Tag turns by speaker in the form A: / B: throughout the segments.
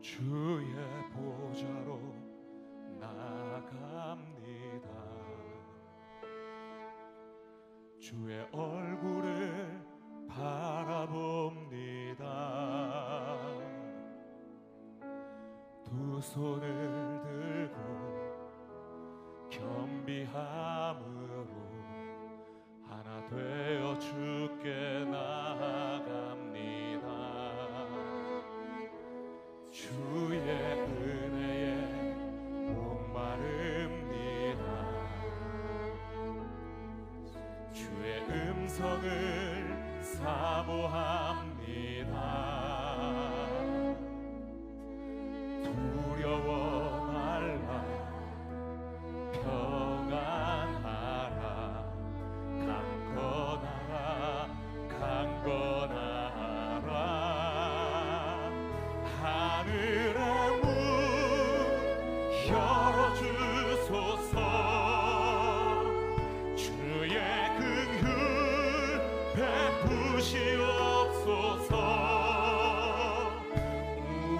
A: 주의 보좌로 나아갑니다. 주의 얼굴을 바라봅니다. 두 손을 들고 겸비함으로 하나 되어 주께 나아갑니다. 주의 은혜에 목마릅니다. 주의 음성을 사모합니다. 두려워 말라 평안하라 강건하라 강건하라. 하늘의 문 열어주소서. 주의 긍휼 베푸시옵소서.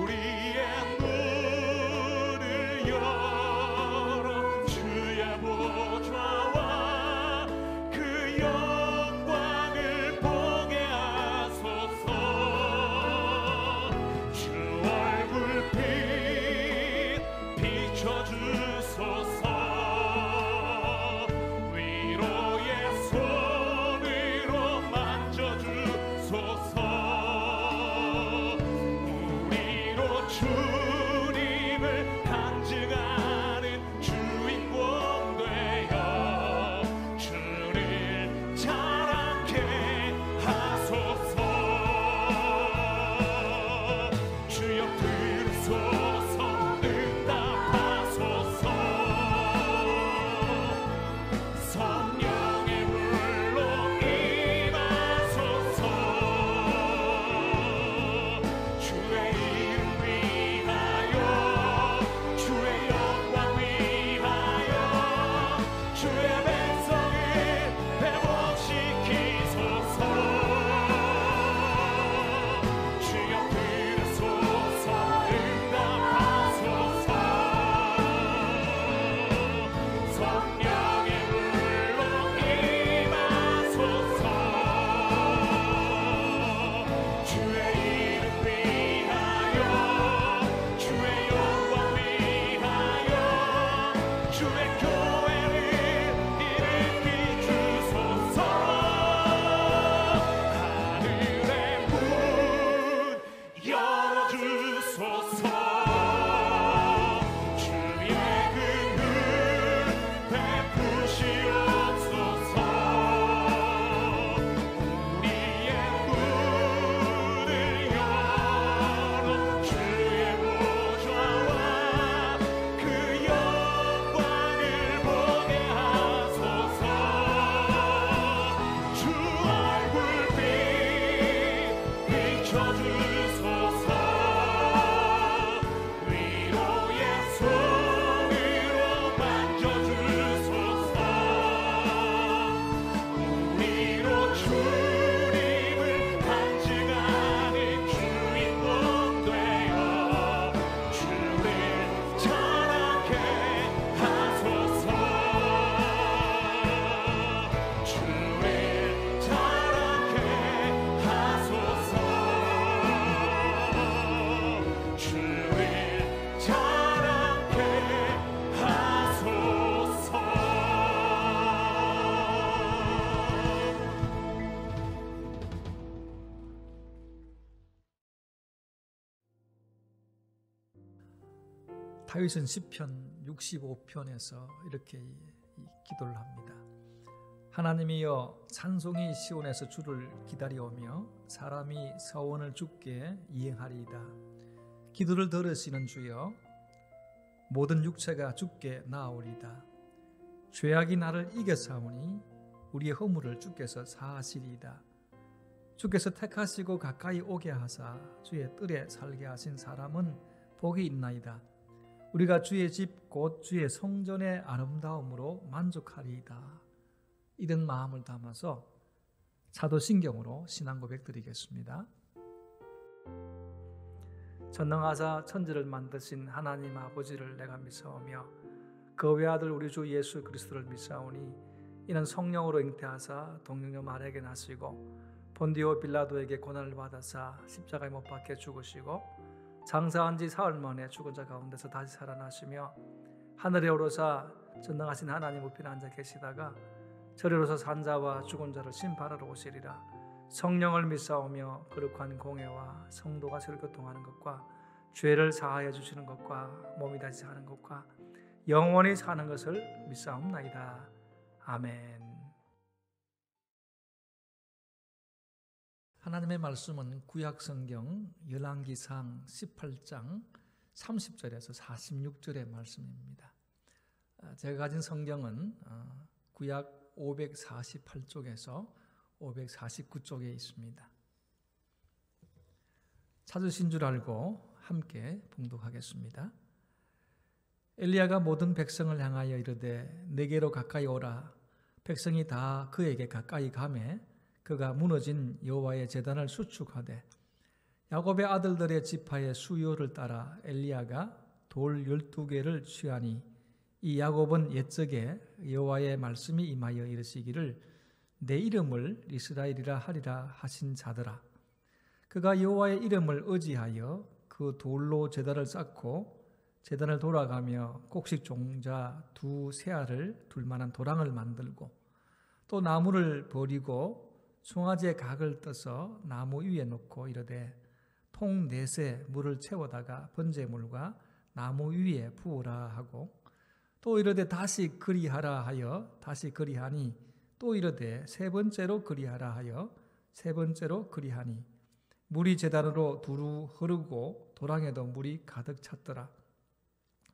A: 우리의 눈을 열어 주의 보좌와 그 영광을 보게 하소서. 주 얼굴빛 비춰주소서. 위로의 손으로 만져주소서. 우리로 주님을 간증하는 주인공 되어 주를 자랑케 하소서. 주여 들으소서. 응답하소서. 성령의 불로 임하소서. 주의 이름 위하여 주의 영광 위하여 주의 백성을 회복시키소서. 주여 들으소서. 응답하소서. 성령의 불로 임하소서. 주의 이름 위하여 주의 영광 위하여 주의 교회를 일으키 주소서. 하늘의 문 열어주소서. 주의 긍휼 베푸시옵소서. 우리의 눈을
B: 다윗은 시편 65편에서 이렇게 기도를 합니다. 하나님이여, 찬송이 시온에서 주를 기다려오며 사람이 서원을 주께 이행하리이다. 기도를 들으시는 주여, 모든 육체가 주께 나아오리이다. 죄악이 나를 이겨싸우니 우리의 허물을 주께서 사하시리이다. 주께서 택하시고 가까이 오게 하사 주의 뜰에 살게 하신 사람은 복이 있나이다. 우리가 주의 집 곧 주의 성전의 아름다움으로 만족하리이다. 이런 마음을 담아서 사도신경으로 신앙 고백 드리겠습니다. 전능하사 천지를 만드신 하나님 아버지를 내가 믿사오며 그 외아들 우리 주 예수 그리스도를 믿사오니 이는 성령으로 잉태하사 동정녀 마리아에게 나시고 본디오 빌라도에게 고난을 받아사 십자가에 못 박혀 죽으시고 장사한 지 사흘 만에 죽은 자 가운데서 다시 살아나시며 하늘에 오르사 전능하신 하나님 우편에 앉아 계시다가 저리로서 산자와 죽은 자를 심판하러 오시리라. 성령을 믿사오며 거룩한 공회와 성도가 서로 교통하는 것과 죄를 사하여 주시는 것과 몸이 다시 사는 것과 영원히 사는 것을 믿사옵나이다. 아멘. 하나님의 말씀은 구약성경 열왕기상 18장 30절에서 46절의 말씀입니다. 제가 가진 성경은 구약 548쪽에서 549쪽에 있습니다. 찾으신 줄 알고 함께 봉독하겠습니다. 엘리야가 모든 백성을 향하여 이르되 내게로 가까이 오라. 백성이 다 그에게 가까이 가매 그가 무너진 여호와의 제단을 수축하되 야곱의 아들들의 지파의 수요를 따라 엘리야가 돌 12개를 취하니 이 야곱은 옛적에 여호와의 말씀이 임하여 이르시기를 내 이름을 이스라엘이라 하리라 하신 자더라. 그가 여호와의 이름을 의지하여 그 돌로 제단을 쌓고 제단을 돌아가며 곡식 종자 두 세알을 둘 만한 도랑을 만들고 또 나무를 버리고 송아지의 각을 떠서 나무 위에 놓고 이르되 통 넷에 물을 채워다가 번제물과 나무 위에 부으라 하고 또 이르되 다시 그리하라 하여 다시 그리하니 또 이르되 세 번째로 그리하라 하여 세 번째로 그리하니 물이 제단으로 두루 흐르고 도랑에도 물이 가득 찼더라.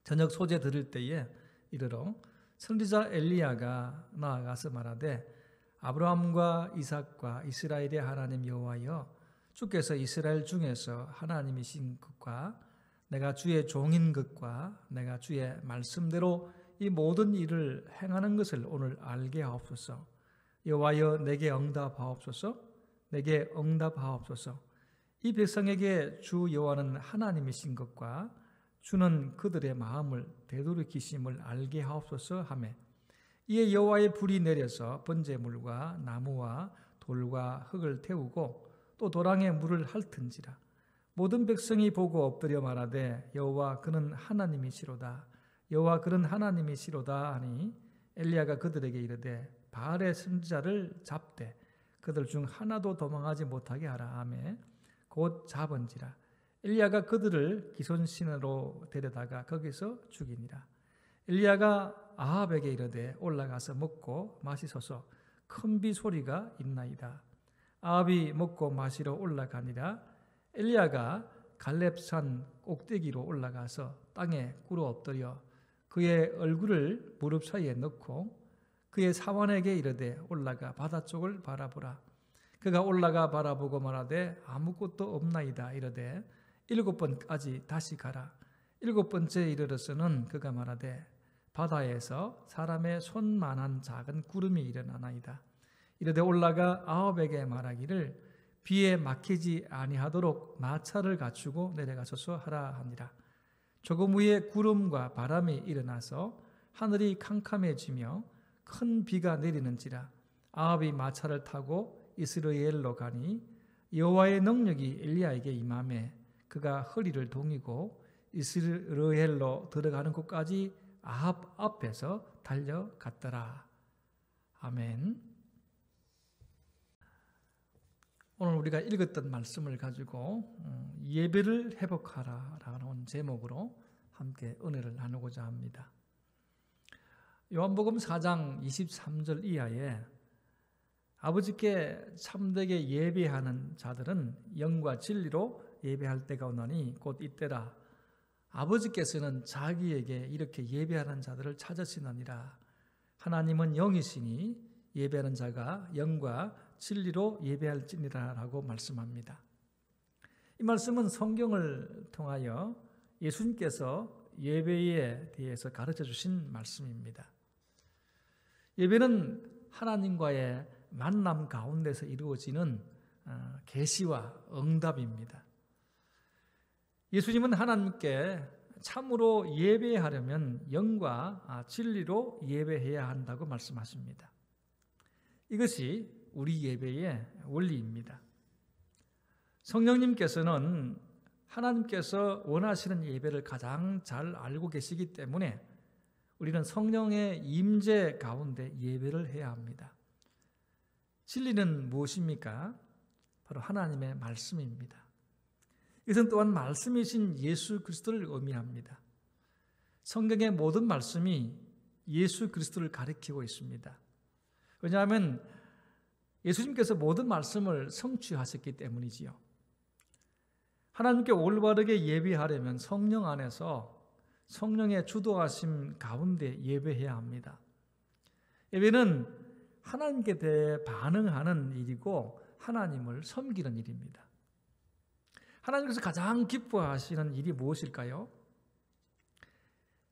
B: 저녁 소재 드릴 때에 이르러 선지자 엘리야가 나아가서 말하되 아브라함과 이삭과 이스라엘의 하나님 여호와여, 주께서 이스라엘 중에서 하나님이신 것과 내가 주의 종인 것과 내가 주의 말씀대로 이 모든 일을 행하는 것을 오늘 알게 하옵소서. 여호와여, 내게 응답하옵소서. 내게 응답하옵소서. 이 백성에게 주 여호와는 하나님이신 것과 주는 그들의 마음을 되돌이키심을 알게 하옵소서 하매 이에 여호와의 불이 내려서 번제물과 나무와 돌과 흙을 태우고 또 도랑에 물을 핥은지라. 모든 백성이 보고 엎드려 말하되 여호와 그는 하나님이시로다. 여호와 그는 하나님이시로다 하니 엘리야가 그들에게 이르되 바알의 선지자를 잡되 그들 중 하나도 도망하지 못하게 하라 하매 곧 잡은지라. 엘리야가 그들을 기손신으로 데려다가 거기서 죽이니라. 엘리야가 아합에게 이르되 올라가서 먹고 마시소서. 큰 비 소리가 있나이다. 아합이 먹고 마시러 올라가니라. 엘리야가 갈렙산 꼭대기로 올라가서 땅에 꿇어 엎드려 그의 얼굴을 무릎 사이에 넣고 그의 사환에게 이르되 올라가 바다 쪽을 바라보라. 그가 올라가 바라보고 말하되 아무것도 없나이다. 이르되 7번까지 다시 가라. 7번째 이르러서는 그가 말하되 바다에서 사람의 손만한 작은 구름이 일어나나이다. 이르되 올라가 아합에게 말하기를 비에 막히지 아니하도록 마차를 갖추고 내려가소서 하라 하니라. 조금 후에 구름과 바람이 일어나서 하늘이 캄캄해지며 큰 비가 내리는지라. 아합이 마차를 타고 이스라엘로 가니 여호와의 능력이 엘리야에게 임하매 그가 허리를 동이고 이스라엘로 들어가는 곳까지 아합 앞에서 달려갔더라. 아멘. 오늘 우리가 읽었던 말씀을 가지고 예배를 회복하라 라는 제목으로 함께 은혜를 나누고자 합니다. 요한복음 4장 23절 이하에 아버지께 참되게 예배하는 자들은 영과 진리로 예배할 때가 오나니 곧 이때라. 아버지께서는 자기에게 이렇게 예배하는 자들을 찾으시느니라. 하나님은 영이시니 예배하는 자가 영과 진리로 예배할지니라 라고 말씀합니다. 이 말씀은 성경을 통하여 예수님께서 예배에 대해서 가르쳐 주신 말씀입니다. 예배는 하나님과의 만남 가운데서 이루어지는 계시와 응답입니다. 예수님은 하나님께 참으로 예배하려면 영과 진리로 예배해야 한다고 말씀하십니다. 이것이 우리 예배의 원리입니다. 성령님께서는 하나님께서 원하시는 예배를 가장 잘 알고 계시기 때문에 우리는 성령의 임재 가운데 예배를 해야 합니다. 진리는 무엇입니까? 바로 하나님의 말씀입니다. 이것은 또한 말씀이신 예수 그리스도를 의미합니다. 성경의 모든 말씀이 예수 그리스도를 가리키고 있습니다. 왜냐하면 예수님께서 모든 말씀을 성취하셨기 때문이지요. 하나님께 올바르게 예배하려면 성령 안에서 성령의 주도하심 가운데 예배해야 합니다. 예배는 하나님께 대해 반응하는 일이고 하나님을 섬기는 일입니다. 하나님께서 가장 기뻐하시는 일이 무엇일까요?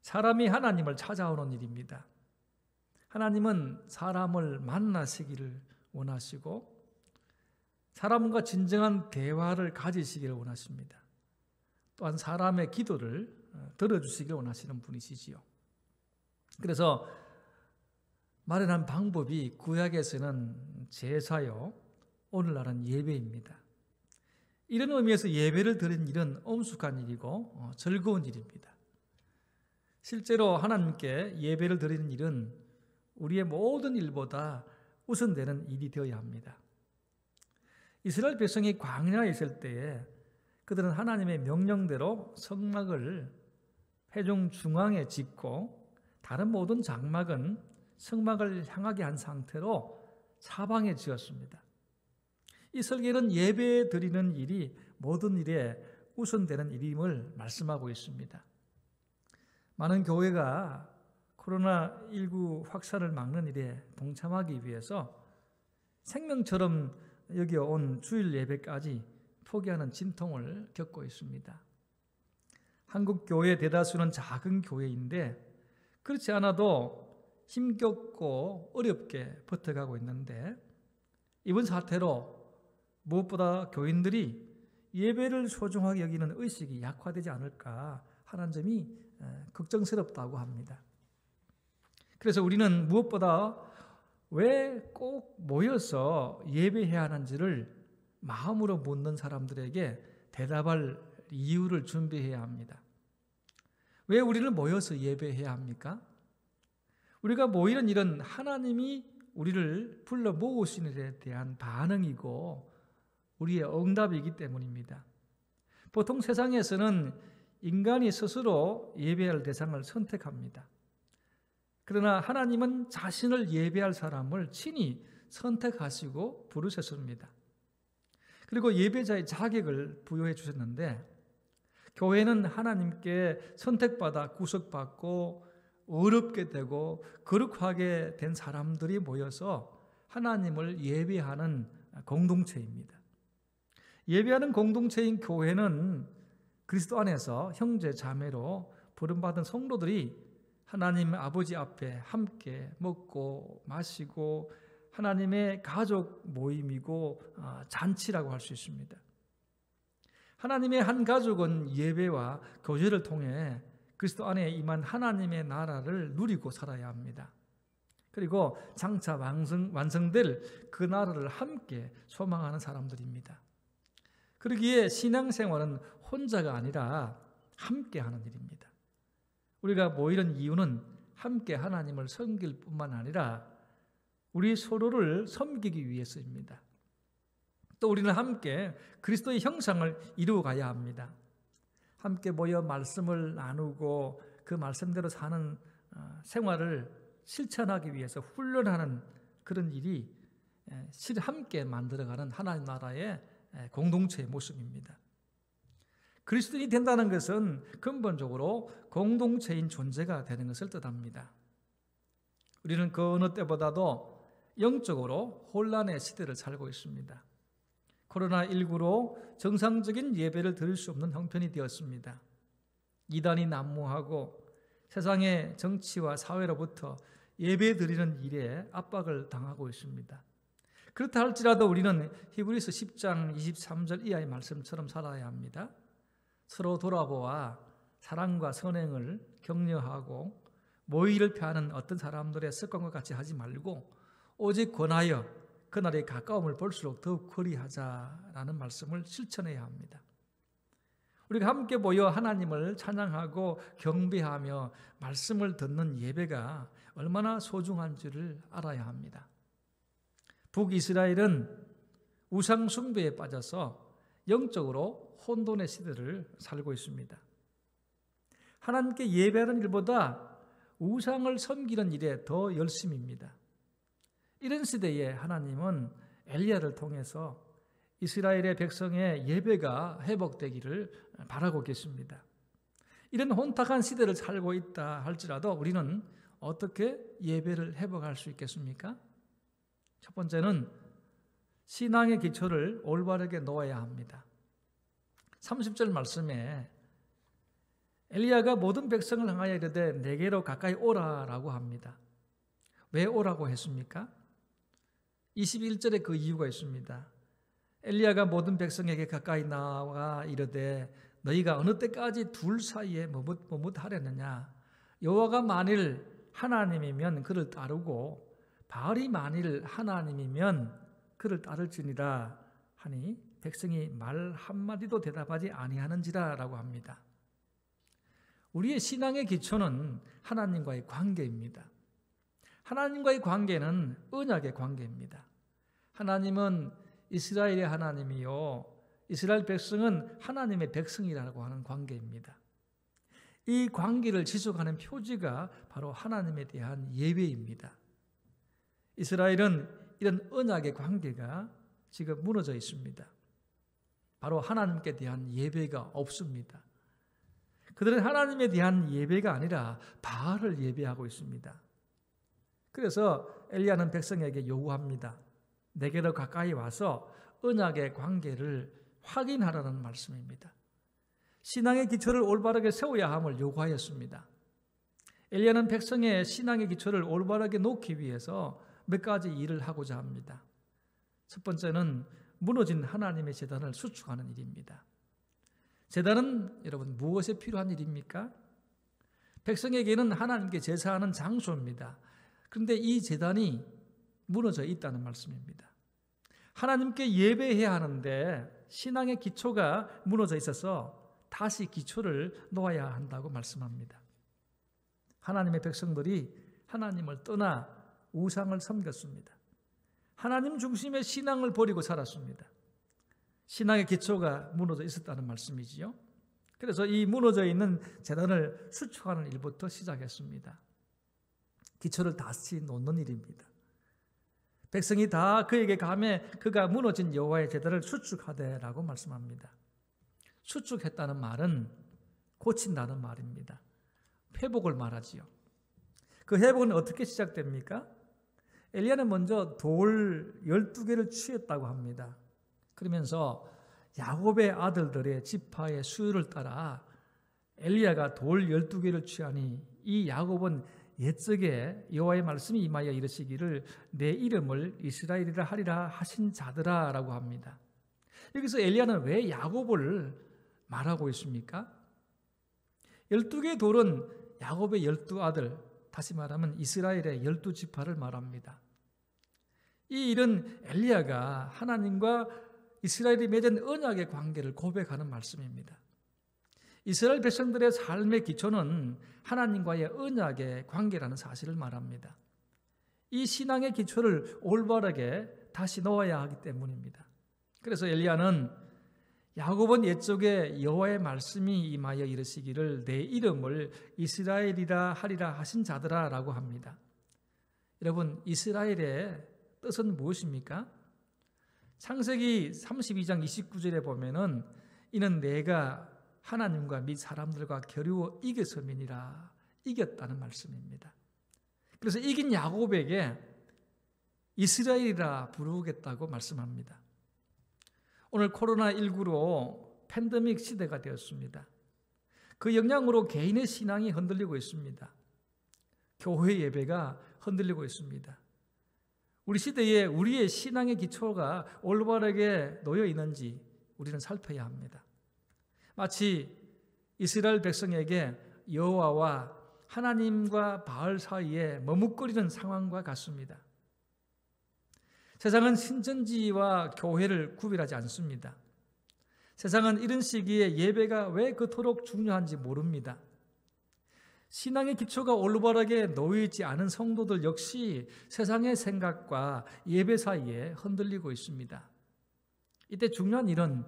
B: 사람이 하나님을 찾아오는 일입니다. 하나님은 사람을 만나시기를 원하시고 사람과 진정한 대화를 가지시기를 원하십니다. 또한 사람의 기도를 들어주시기를 원하시는 분이시지요. 그래서 마련한 방법이 구약에서는 제사요, 오늘날은 예배입니다. 이런 의미에서 예배를 드리는 일은 엄숙한 일이고 즐거운 일입니다. 실제로 하나님께 예배를 드리는 일은 우리의 모든 일보다 우선되는 일이 되어야 합니다. 이스라엘 백성이 광야에 있을 때에 그들은 하나님의 명령대로 성막을 회중 중앙에 짓고 다른 모든 장막은 성막을 향하게 한 상태로 사방에 지었습니다. 이 설계는 예배 드리는 일이 모든 일에 우선되는 일임을 말씀하고 있습니다. 많은 교회가 코로나19 확산을 막는 일에 동참하기 위해서 생명처럼 여겨온 주일 예배까지 포기하는 진통을 겪고 있습니다. 한국 교회 대다수는 작은 교회인데 그렇지 않아도 힘겹고 어렵게 버텨가고 있는데 이번 사태로 무엇보다 교인들이 예배를 소중하게 여기는 의식이 약화되지 않을까 하는 점이 걱정스럽다고 합니다. 그래서 우리는 무엇보다 왜 꼭 모여서 예배해야 하는지를 마음으로 묻는 사람들에게 대답할 이유를 준비해야 합니다. 왜 우리를 모여서 예배해야 합니까? 우리가 모이는 일은 하나님이 우리를 불러 모으신 일에 대한 반응이고 우리의 응답이기 때문입니다. 보통 세상에서는 인간이 스스로 예배할 대상을 선택합니다. 그러나 하나님은 자신을 예배할 사람을 친히 선택하시고 부르셨습니다. 그리고 예배자의 자격을 부여해 주셨는데 교회는 하나님께 선택받아 구속받고 어렵게 되고 거룩하게 된 사람들이 모여서 하나님을 예배하는 공동체입니다. 예배하는 공동체인 교회는 그리스도 안에서 형제 자매로 부름받은 성도들이 하나님 아버지 앞에 함께 먹고 마시고 하나님의 가족 모임이고 잔치라고 할 수 있습니다. 하나님의 한 가족은 예배와 교제를 통해 그리스도 안에 임한 하나님의 나라를 누리고 살아야 합니다. 그리고 장차 완성될 그 나라를 함께 소망하는 사람들입니다. 그러기에 신앙생활은 혼자가 아니라 함께 하는 일입니다. 우리가 모이는 이유는 함께 하나님을 섬길 뿐만 아니라 우리 서로를 섬기기 위해서입니다. 또 우리는 함께 그리스도의 형상을 이루어 가야 합니다. 함께 모여 말씀을 나누고 그 말씀대로 사는 생활을 실천하기 위해서 훈련하는 그런 일이 함께 만들어가는 하나님 나라의 공동체의 모습입니다. 그리스도인이 된다는 것은 근본적으로 공동체인 존재가 되는 것을 뜻합니다. 우리는 그 어느 때보다도 영적으로 혼란의 시대를 살고 있습니다. 코로나19로 정상적인 예배를 드릴 수 없는 형편이 되었습니다. 이단이 난무하고 세상의 정치와 사회로부터 예배 드리는 일에 압박을 당하고 있습니다. 그렇다 할지라도 우리는 히브리서 10장 23절 이하의 말씀처럼 살아야 합니다. 서로 돌아보아 사랑과 선행을 격려하고 모의를 피하는 어떤 사람들의 습관과 같이 하지 말고 오직 권하여 그날의 가까움을 볼수록 더욱 그리하자라는 말씀을 실천해야 합니다. 우리가 함께 모여 하나님을 찬양하고 경배하며 말씀을 듣는 예배가 얼마나 소중한지를 알아야 합니다. 북이스라엘은 우상 숭배에 빠져서 영적으로 혼돈의 시대를 살고 있습니다. 하나님께 예배하는 일보다 우상을 섬기는 일에 더 열심입니다. 이런 시대에 하나님은 엘리야를 통해서 이스라엘의 백성의 예배가 회복되기를 바라고 계십니다. 이런 혼탁한 시대를 살고 있다 할지라도 우리는 어떻게 예배를 회복할 수 있겠습니까? 첫 번째는 신앙의 기초를 올바르게 놓아야 합니다. 30절 말씀에 엘리야가 모든 백성을 향하여 이르되 내게로 가까이 오라라고 합니다. 왜 오라고 했습니까? 21절에 그 이유가 있습니다. 엘리야가 모든 백성에게 가까이 나와 이르되 너희가 어느 때까지 둘 사이에 머뭇하려느냐? 여호와가 만일 하나님이면 그를 따르고 바알이 만일 하나님이면 그를 따를지니라 하니 백성이 말 한마디도 대답하지 아니하는지라라고 합니다. 우리의 신앙의 기초는 하나님과의 관계입니다. 하나님과의 관계는 언약의 관계입니다. 하나님은 이스라엘의 하나님이요 이스라엘 백성은 하나님의 백성이라고 하는 관계입니다. 이 관계를 지속하는 표지가 바로 하나님에 대한 예배입니다. 이스라엘은 이런 언약의 관계가 지금 무너져 있습니다. 바로 하나님께 대한 예배가 없습니다. 그들은 하나님에 대한 예배가 아니라 바알을 예배하고 있습니다. 그래서 엘리야는 백성에게 요구합니다. 내게로 가까이 와서 언약의 관계를 확인하라는 말씀입니다. 신앙의 기초를 올바르게 세워야 함을 요구하였습니다. 엘리야는 백성의 신앙의 기초를 올바르게 놓기 위해서 몇 가지 일을 하고자 합니다. 첫 번째는 무너진 하나님의 제단을 수축하는 일입니다. 제단은 여러분 무엇에 필요한 일입니까? 백성에게는 하나님께 제사하는 장소입니다. 그런데 이 제단이 무너져 있다는 말씀입니다. 하나님께 예배해야 하는데 신앙의 기초가 무너져 있어서 다시 기초를 놓아야 한다고 말씀합니다. 하나님의 백성들이 하나님을 떠나 우상을 섬겼습니다. 하나님 중심의 신앙을 버리고 살았습니다. 신앙의 기초가 무너져 있었다는 말씀이지요. 그래서 이 무너져 있는 제단을 수축하는 일부터 시작했습니다. 기초를 다시 놓는 일입니다. 백성이 다 그에게 가매 그가 무너진 여호와의 제단을 수축하되라고 말씀합니다. 수축했다는 말은 고친다는 말입니다. 회복을 말하지요. 그 회복은 어떻게 시작됩니까? 엘리야는 먼저 돌 12개를 취했다고 합니다. 그러면서 야곱의 아들들의 지파의 수요를 따라 엘리야가 돌 12개를 취하니 이 야곱은 옛적에 여호와의 말씀이 임하여 이르시기를 내 이름을 이스라엘이라 하리라 하신 자들아 라고 합니다. 여기서 엘리야는 왜 야곱을 말하고 있습니까? 12개의 돌은 야곱의 12아들, 다시 말하면 이스라엘의 12지파를 말합니다. 이 일은 엘리야가 하나님과 이스라엘이 맺은 언약의 관계를 고백하는 말씀입니다. 이스라엘 백성들의 삶의 기초는 하나님과의 언약의 관계라는 사실을 말합니다. 이 신앙의 기초를 올바르게 다시 놓아야 하기 때문입니다. 그래서 엘리야는 야곱은 옛적에 여호와의 말씀이 임하여 이르시기를 내 이름을 이스라엘이라 하리라 하신 자들아 라고 합니다. 여러분, 이스라엘의 뜻은 무엇입니까? 창세기 32장 29절에 보면은 이는 내가 하나님과 및 사람들과 겨루어 이겼음이니라, 이겼다는 말씀입니다. 그래서 이긴 야곱에게 이스라엘이라 부르겠다고 말씀합니다. 오늘 코로나19로 팬데믹 시대가 되었습니다. 그 영향으로 개인의 신앙이 흔들리고 있습니다. 교회 예배가 흔들리고 있습니다. 우리 시대에 우리의 신앙의 기초가 올바르게 놓여 있는지 우리는 살펴야 합니다. 마치 이스라엘 백성에게 여호와와 하나님과 바알 사이에 머뭇거리는 상황과 같습니다. 세상은 신천지와 교회를 구별하지 않습니다. 세상은 이런 시기에 예배가 왜 그토록 중요한지 모릅니다. 신앙의 기초가 올바르게 놓이지 않은 성도들 역시 세상의 생각과 예배 사이에 흔들리고 있습니다. 이때 중요한 일은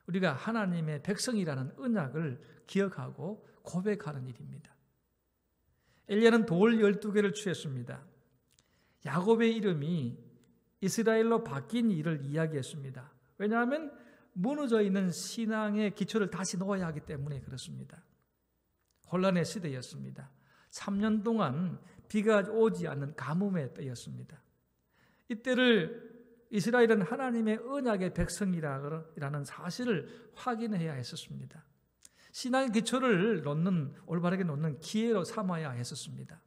B: 우리가 하나님의 백성이라는 언약을 기억하고 고백하는 일입니다. 엘리야는 돌 12개를 취했습니다. 야곱의 이름이 이스라엘로 바뀐 일을 이야기했습니다. 왜냐하면 무너져 있는 신앙의 기초를 다시 놓아야 하기 때문에 그렇습니다. 혼란의 시대였습니다. 3년 동안 비가 오지 않는 가뭄의 때였습니다. 이때를 이스라엘은 하나님의 언약의 백성이라는 사실을 확인해야 했었습니다. 신앙의 기초를 올바르게 놓는 기회로 삼아야 했었습니다.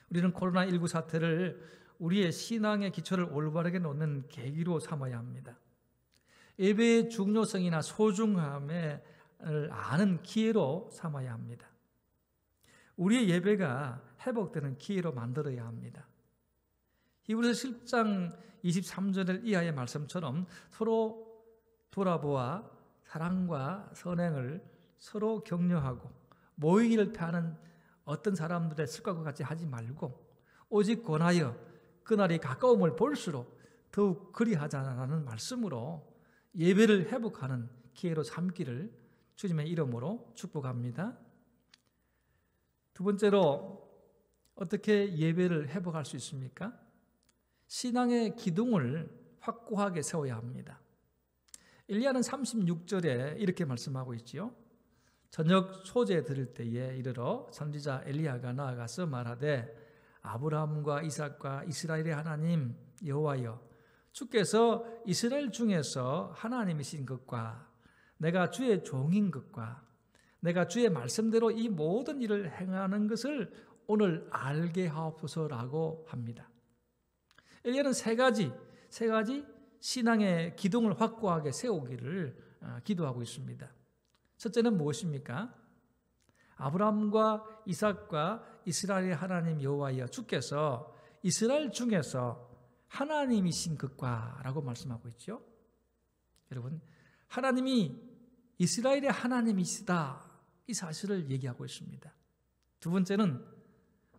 B: 우리는 코로나19 사태를 우리의 신앙의 기초를 올바르게 놓는 계기로 삼아야 합니다. 예배의 중요성이나 소중함을 아는 기회로 삼아야 합니다. 우리의 예배가 회복되는 기회로 만들어야 합니다. 히브리서 10장 23절 이하의 말씀처럼 서로 돌아보아 사랑과 선행을 서로 격려하고 모이기를 피하는 어떤 사람들의 습관과 같이 하지 말고 오직 권하여 그날이 가까움을 볼수록 더욱 그리하자라는 말씀으로 예배를 회복하는 기회로 삼기를 주님의 이름으로 축복합니다. 두 번째로 어떻게 예배를 회복할 수 있습니까? 신앙의 기둥을 확고하게 세워야 합니다. 엘리야는 36절에 이렇게 말씀하고 있지요. 저녁 소재 들을 때에 이르러 선지자 엘리야가 나아가서 말하되 아브라함과 이삭과 이스라엘의 하나님 여호와여 주께서 이스라엘 중에서 하나님이신 것과 내가 주의 종인 것과 내가 주의 말씀대로 이 모든 일을 행하는 것을 오늘 알게 하옵소서라고 합니다. 엘리야는 세 가지 신앙의 기둥을 확고하게 세우기를 기도하고 있습니다. 첫째는 무엇입니까? 아브라함과 이삭과 이스라엘의 하나님 여호와여 주께서 이스라엘 중에서 하나님이신 것과 라고 말씀하고 있죠. 여러분, 하나님이 이스라엘의 하나님이시다 이 사실을 얘기하고 있습니다. 두 번째는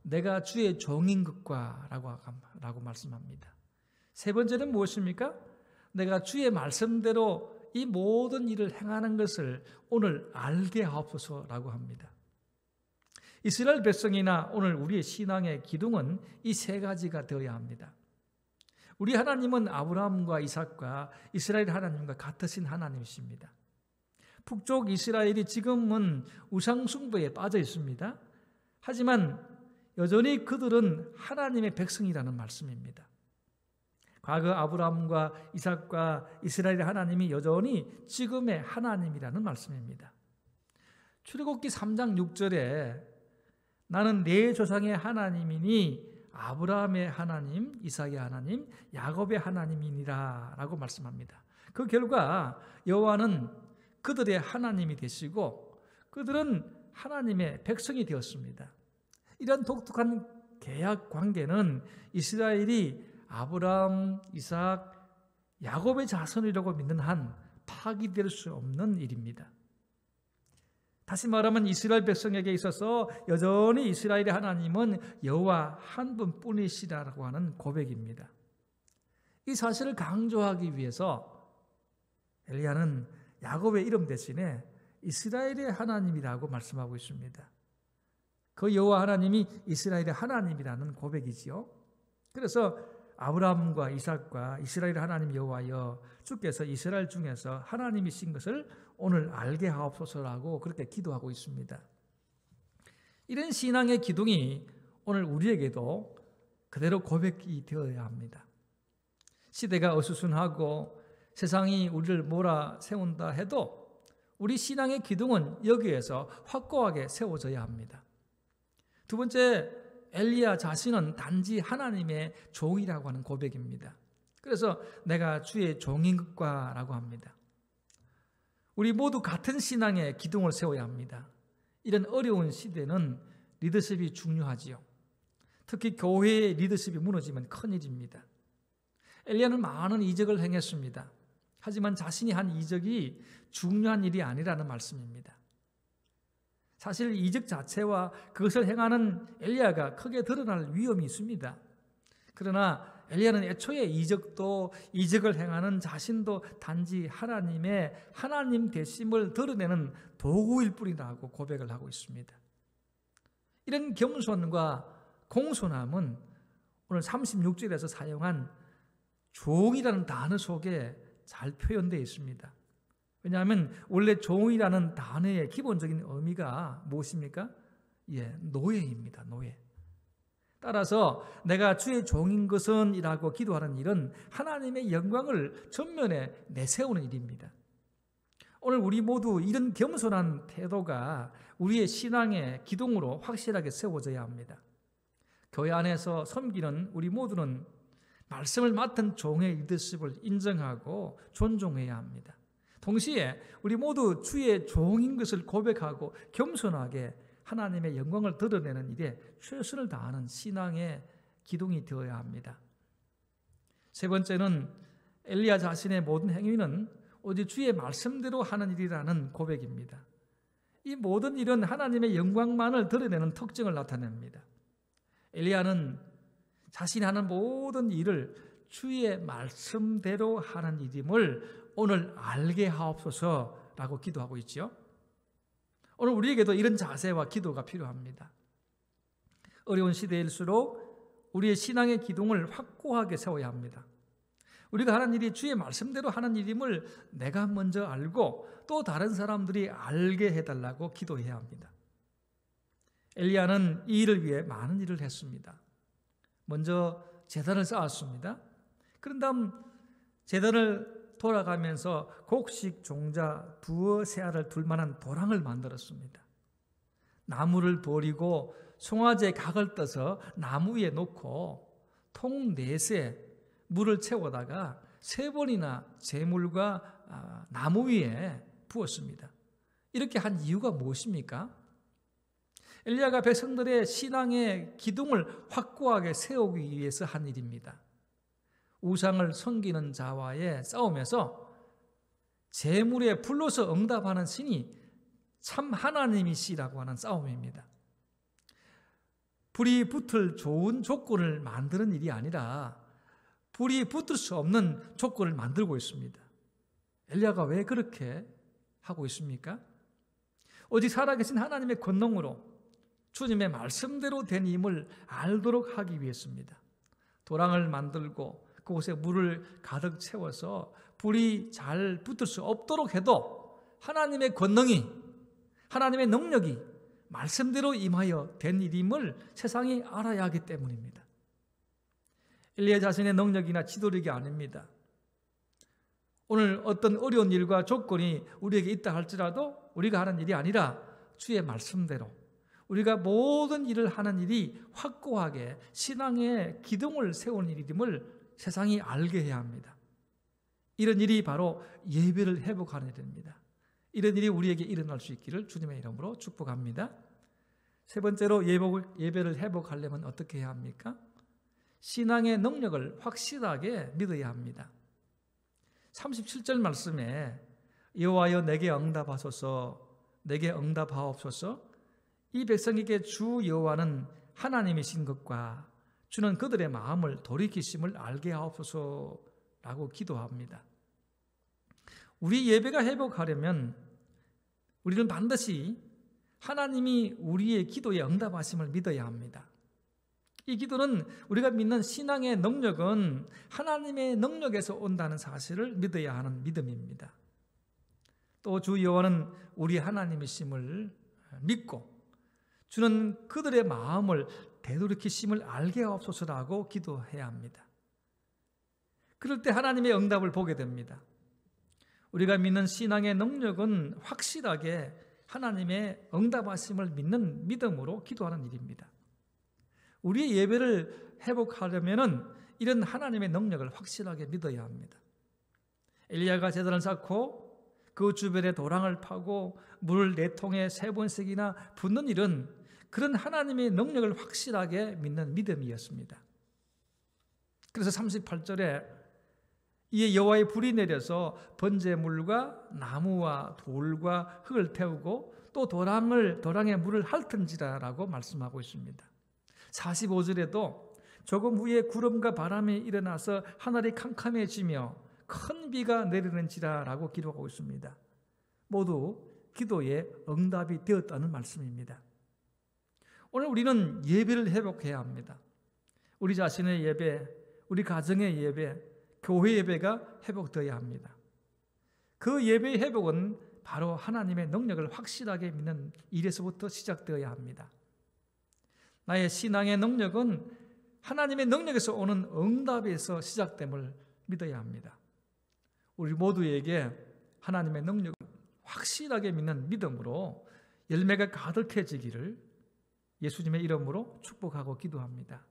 B: 내가 주의 종인 것과 라고 말씀합니다. 세 번째는 무엇입니까? 내가 주의 말씀대로 이 모든 일을 행하는 것을 오늘 알게 하옵소서라고 합니다. 이스라엘 백성이나 오늘 우리의 신앙의 기둥은 이 세 가지가 되어야 합니다. 우리 하나님은 아브라함과 이삭과 이스라엘 하나님과 같으신 하나님이십니다. 북쪽 이스라엘이 지금은 우상숭배에 빠져 있습니다. 하지만 여전히 그들은 하나님의 백성이라는 말씀입니다. 과거 아브라함과 이삭과 이스라엘 하나님이 여전히 지금의 하나님이라는 말씀입니다. 출애굽기 3장 6절에 나는 내 조상의 하나님이니 아브라함의 하나님, 이삭의 하나님, 야곱의 하나님이니라 라고 말씀합니다. 그 결과 여호와는 그들의 하나님이 되시고 그들은 하나님의 백성이 되었습니다. 이런 독특한 계약 관계는 이스라엘이 아브라함, 이삭, 야곱의 자손이라고 믿는 한 파기될 수 없는 일입니다. 다시 말하면 이스라엘 백성에게 있어서 여전히 이스라엘의 하나님은 여호와 한 분뿐이시라고 하는 고백입니다. 이 사실을 강조하기 위해서 엘리야는 야곱의 이름 대신에 이스라엘의 하나님이라고 말씀하고 있습니다. 그 여호와 하나님이 이스라엘의 하나님이라는 고백이지요. 그래서 아브라함과 이삭과 이스라엘 하나님 여호와여, 주께서 이스라엘 중에서 하나님이신 것을 오늘 알게 하옵소서라고 그렇게 기도하고 있습니다. 이런 신앙의 기둥이 오늘 우리에게도 그대로 고백이 되어야 합니다. 시대가 어수선하고 세상이 우리를 몰아세운다 해도 우리 신앙의 기둥은 여기에서 확고하게 세워져야 합니다. 두 번째, 엘리야 자신은 단지 하나님의 종이라고 하는 고백입니다. 그래서 내가 주의 종인 것과 라고 합니다. 우리 모두 같은 신앙의 기둥을 세워야 합니다. 이런 어려운 시대는 리더십이 중요하지요. 특히 교회의 리더십이 무너지면 큰일입니다. 엘리야는 많은 이적을 행했습니다. 하지만 자신이 한 이적이 중요한 일이 아니라는 말씀입니다. 사실 이적 자체와 그것을 행하는 엘리야가 크게 드러날 위험이 있습니다. 그러나 엘리야는 애초에 이적을 행하는 자신도 단지 하나님의 하나님 되심을 드러내는 도구일 뿐이라고 고백을 하고 있습니다. 이런 겸손과 공손함은 오늘 36절에서 사용한 종이라는 단어 속에 잘 표현되어 있습니다. 왜냐하면 원래 종이라는 단어의 기본적인 의미가 무엇입니까? 노예입니다. 노예. 따라서 내가 주의 종인 것은 이라고 기도하는 일은 하나님의 영광을 전면에 내세우는 일입니다. 오늘 우리 모두 이런 겸손한 태도가 우리의 신앙의 기둥으로 확실하게 세워져야 합니다. 교회 안에서 섬기는 우리 모두는 말씀을 맡은 종의 리더십을 인정하고 존중해야 합니다. 동시에 우리 모두 주의 종인 것을 고백하고 겸손하게 하나님의 영광을 드러내는 일에 최선을 다하는 신앙의 기둥이 되어야 합니다. 세 번째는 엘리야 자신의 모든 행위는 오직 주의 말씀대로 하는 일이라는 고백입니다. 이 모든 일은 하나님의 영광만을 드러내는 특징을 나타냅니다. 엘리야는 자신이 하는 모든 일을 주의 말씀대로 하는 일임을 오늘 알게 하옵소서라고 기도하고 있죠. 오늘 우리에게도 이런 자세와 기도가 필요합니다. 어려운 시대일수록 우리의 신앙의 기둥을 확고하게 세워야 합니다. 우리가 하는 일이 주의 말씀대로 하는 일임을 내가 먼저 알고 또 다른 사람들이 알게 해달라고 기도해야 합니다. 엘리야는 이 일을 위해 많은 일을 했습니다. 먼저 제단을 쌓았습니다. 그런 다음 제단을 돌아가면서 곡식, 종자, 두어 새알을 둘 만한 도랑을 만들었습니다. 나무를 버리고 송아지의 각을 떠서 나무 위에 놓고 통 4새 물을 채우다가 3번이나 재물과 나무 위에 부었습니다. 이렇게 한 이유가 무엇입니까? 엘리야가 백성들의 신앙의 기둥을 확고하게 세우기 위해서 한 일입니다. 우상을 섬기는 자와의 싸움에서 재물에 불로서 응답하는 신이 참 하나님이시라고 하는 싸움입니다. 불이 붙을 좋은 조건을 만드는 일이 아니라 불이 붙을 수 없는 조건을 만들고 있습니다. 엘리야가 왜 그렇게 하고 있습니까? 오직 살아계신 하나님의 권능으로 주님의 말씀대로 된 힘을 알도록 하기 위해서입니다. 도랑을 만들고 그곳에 물을 가득 채워서 불이 잘 붙을 수 없도록 해도 하나님의 권능이, 하나님의 능력이 말씀대로 임하여 된 일임을 세상이 알아야 하기 때문입니다. 엘리야 자신의 능력이나 지도력이 아닙니다. 오늘 어떤 어려운 일과 조건이 우리에게 있다 할지라도 우리가 하는 일이 아니라 주의 말씀대로 우리가 모든 일을 하는 일이 확고하게 신앙의 기둥을 세우는 일임을 세상이 알게 해야 합니다. 이런 일이 바로 예배를 회복하는 일입니다. 이런 일이 우리에게 일어날 수 있기를 주님의 이름으로 축복합니다. 세 번째로 예배를 회복하려면 어떻게 해야 합니까? 신앙의 능력을 확실하게 믿어야 합니다. 37절 말씀에 여호와여 내게 응답하소서, 내게 응답하옵소서. 이 백성에게 주 여호와는 하나님이신 것과 주는 그들의 마음을 돌이키심을 알게 하옵소서라고 기도합니다. 우리 예배가 회복하려면 우리는 반드시 하나님이 우리의 기도에 응답하심을 믿어야 합니다. 이 기도는 우리가 믿는 신앙의 능력은 하나님의 능력에서 온다는 사실을 믿어야 하는 믿음입니다. 또 주 여호와는 우리 하나님이심을 믿고 주는 그들의 마음을 되돌이키심을 알게 하옵소서라고 기도해야 합니다. 그럴 때 하나님의 응답을 보게 됩니다. 우리가 믿는 신앙의 능력은 확실하게 하나님의 응답하심을 믿는 믿음으로 기도하는 일입니다. 우리의 예배를 회복하려면 이런 하나님의 능력을 확실하게 믿어야 합니다. 엘리야가 제단을 쌓고 그 주변에 도랑을 파고 물을 4통에 3번씩이나 붓는 일은 그런 하나님의 능력을 확실하게 믿는 믿음이었습니다. 그래서 38절에 이에 여호와의 불이 내려서 번제물과 나무와 돌과 흙을 태우고 또 도랑에 물을 핥은지라라고 말씀하고 있습니다. 45절에도 조금 후에 구름과 바람이 일어나서 하늘이 캄캄해지며 큰 비가 내리는지라라고 기록하고 있습니다. 모두 기도에 응답이 되었다는 말씀입니다. 오늘 우리는 예배를 회복해야 합니다. 우리 자신의 예배, 우리 가정의 예배, 교회 예배가 회복되어야 합니다. 그 예배의 회복은 바로 하나님의 능력을 확실하게 믿는 일에서부터 시작되어야 합니다. 나의 신앙의 능력은 하나님의 능력에서 오는 응답에서 시작됨을 믿어야 합니다. 우리 모두에게 하나님의 능력을 확실하게 믿는 믿음으로 열매가 가득해지기를 예수님의 이름으로 축복하고 기도합니다.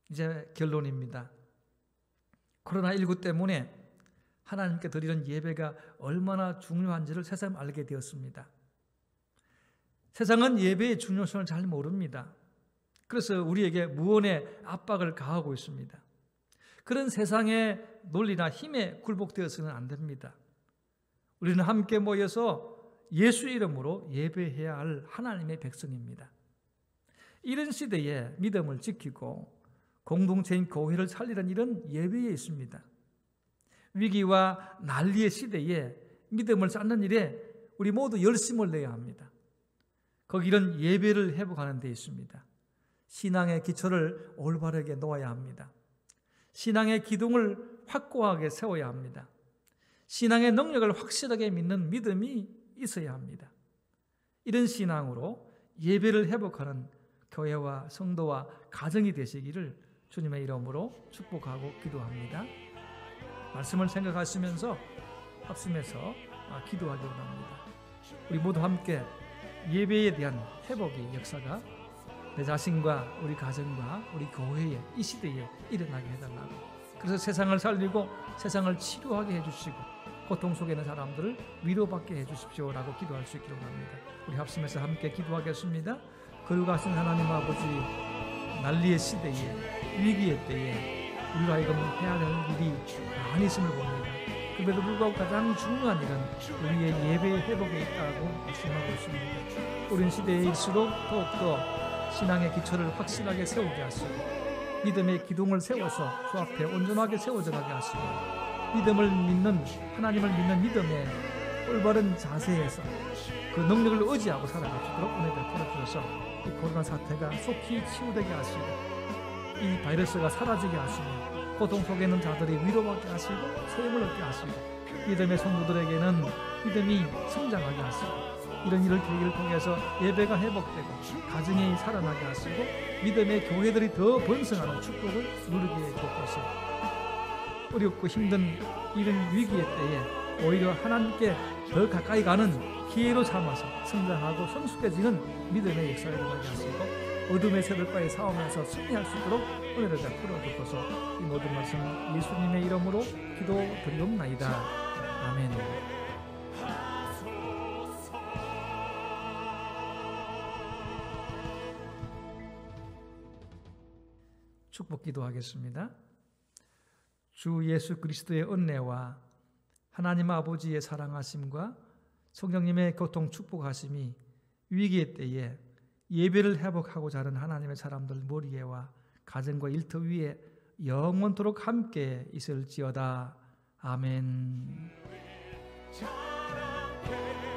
B: 이제 결론입니다. 코로나19 때문에 하나님께 드리는 예배가 얼마나 중요한지를 새삼 알게 되었습니다. 세상은 예배의 중요성을 잘 모릅니다. 그래서 우리에게 무언의 압박을 가하고 있습니다. 그런 세상의 논리나 힘에 굴복되어서는 안 됩니다. 우리는 함께 모여서 예수 이름으로 예배해야 할 하나님의 백성입니다. 이런 시대에 믿음을 지키고 공동체인 교회를 살리는 일은 예배에 있습니다. 위기와 난리의 시대에 믿음을 쌓는 일에 우리 모두 열심을 내야 합니다. 거기는 예배를 회복하는 데 있습니다. 신앙의 기초를 올바르게 놓아야 합니다. 신앙의 기둥을 확고하게 세워야 합니다. 신앙의 능력을 확실하게 믿는 믿음이 있어야 합니다. 이런 신앙으로 예배를 회복하는 교회와 성도와 가정이 되시기를 주님의 이름으로 축복하고 기도합니다. 말씀을 생각하시면서 합심해서 기도하기 원합니다. 우리 모두 함께 예배에 대한 회복의 역사가 내 자신과 우리 가정과 우리 교회에 이 시대에 일어나게 해달라고, 그래서 세상을 살리고 세상을 치료하게 해주시고 고통 속에 있는 사람들을 위로받게 해주십시오라고 기도할 수 있기를 원합니다. 우리 합심해서 함께 기도하겠습니다. 거룩하신 하나님 아버지, 난리의 시대에 위기의 때에 우리가 이거 해야 될 일이 많이 있음을 봅니다. 그럼에도 불구하고 가장 중요한 일은 우리의 예배의 회복에 있다고 말씀하고 있습니다. 우린 시대일수록 더욱더 신앙의 기초를 확실하게 세우게 하시고 믿음의 기둥을 세워서 주 앞에 온전하게 세워져 가게 하시고 믿음을 믿는, 하나님을 믿는 믿음의 올바른 자세에서 그 능력을 의지하고 살아갈 수 있도록 은혜를 베풀어주셔서 이 코로나 사태가 속히 치유되게 하시고 이 바이러스가 사라지게 하시고 고통 속에 있는 자들이 위로받게 하시고 소임을 얻게 하시고 믿음의 성도들에게는 믿음이 성장하게 하시고 이런 일을 계기를 통해서 예배가 회복되고 가정이 살아나게 하시고 믿음의 교회들이 더 번성하는 축복을 누리게 돕소서. 어렵고 힘든 이런 위기의 때에 오히려 하나님께 더 가까이 가는 기회로 삼아서 성장하고 성숙해지는 믿음의 역사를 일어나게 하시고 어둠의 세력과의 싸움에서 승리할 수 있도록 은혜를 베풀어 주옵소서. 이 모든 말씀 예수님의 이름으로 기도드리옵나이다. 아멘. 축복 기도하겠습니다. 주 예수 그리스도의 은혜와 하나님 아버지의 사랑하심과 성령님의 교통 축복하심이 위기의 때에 예배를 회복하고자 하는 하나님의 사람들 머리에와 가정과 일터 위에 영원토록 함께 있을지어다. 아멘.
A: 자랑케